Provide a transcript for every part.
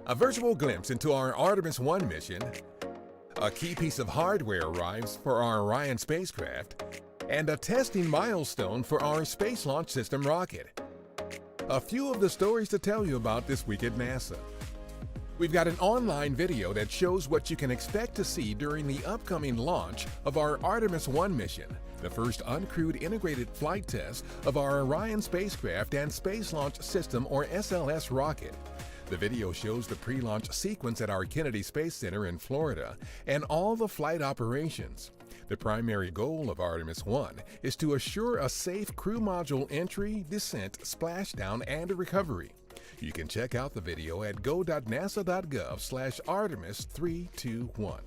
A virtual glimpse into our Artemis 1 mission, a key piece of hardware arrives for our Orion spacecraft, and a testing milestone for our Space Launch System rocket. A few of the stories to tell you about this week at NASA. We've got an online video that shows what you can expect to see during the upcoming launch of our Artemis 1 mission, the first uncrewed integrated flight test of our Orion spacecraft and Space Launch System or SLS rocket. The video shows the pre-launch sequence at our Kennedy Space Center in Florida and all the flight operations. The primary goal of Artemis 1 is to assure a safe crew module entry, descent, splashdown, and recovery. You can check out the video at go.nasa.gov/Artemis321.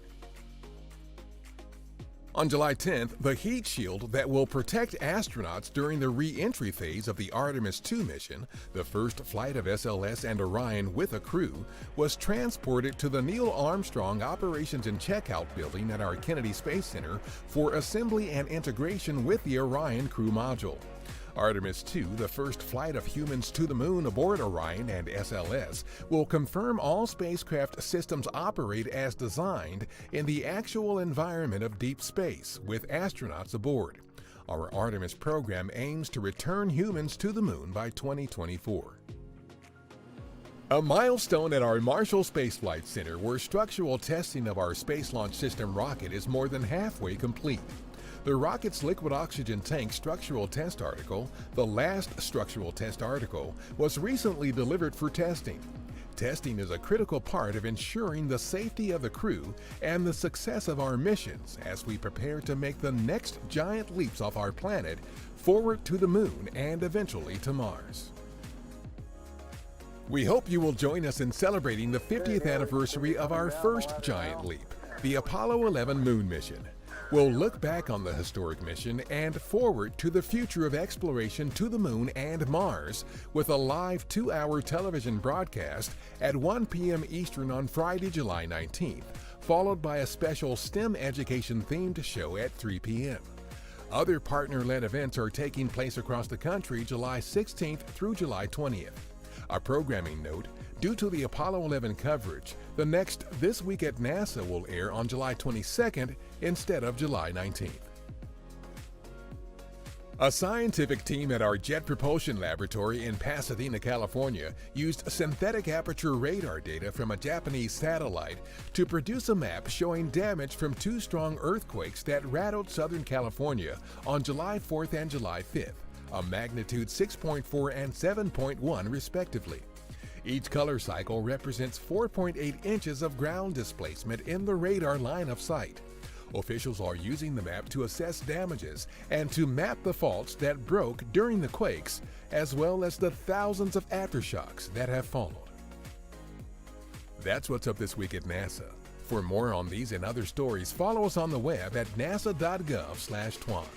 On July 10th, the heat shield that will protect astronauts during the re-entry phase of the Artemis 2 mission, the first flight of SLS and Orion with a crew, was transported to the Neil Armstrong Operations and Checkout building at our Kennedy Space Center for assembly and integration with the Orion crew module. Artemis 2, the first flight of humans to the moon aboard Orion and SLS, will confirm all spacecraft systems operate as designed in the actual environment of deep space with astronauts aboard. Our Artemis program aims to return humans to the moon by 2024. A milestone at our Marshall Space Flight Center where structural testing of our Space Launch System rocket is more than halfway complete. The rocket's liquid oxygen tank structural test article, the last structural test article, was recently delivered for testing. Testing is a critical part of ensuring the safety of the crew and the success of our missions as we prepare to make the next giant leaps off our planet forward to the moon and eventually to Mars. We hope you will join us in celebrating the 50th anniversary of our first giant leap, the Apollo 11 moon mission. We'll look back on the historic mission and forward to the future of exploration to the moon and Mars with a live 2-hour television broadcast at 1 p.m. Eastern on Friday, July 19th, followed by a special STEM education-themed show at 3 p.m. Other partner-led events are taking place across the country July 16th through July 20th. A programming note, due to the Apollo 11 coverage, the next This Week at NASA will air on July 22nd instead of July 19th. A scientific team at our Jet Propulsion Laboratory in Pasadena, California, used synthetic aperture radar data from a Japanese satellite to produce a map showing damage from 2 strong earthquakes that rattled Southern California on July 4th and July 5th, a magnitude 6.4 and 7.1 respectively. Each color cycle represents 4.8 inches of ground displacement in the radar line of sight. Officials are using the map to assess damages and to map the faults that broke during the quakes, as well as the thousands of aftershocks that have followed. That's what's up this week at NASA. For more on these and other stories, follow us on the web at nasa.gov/twan.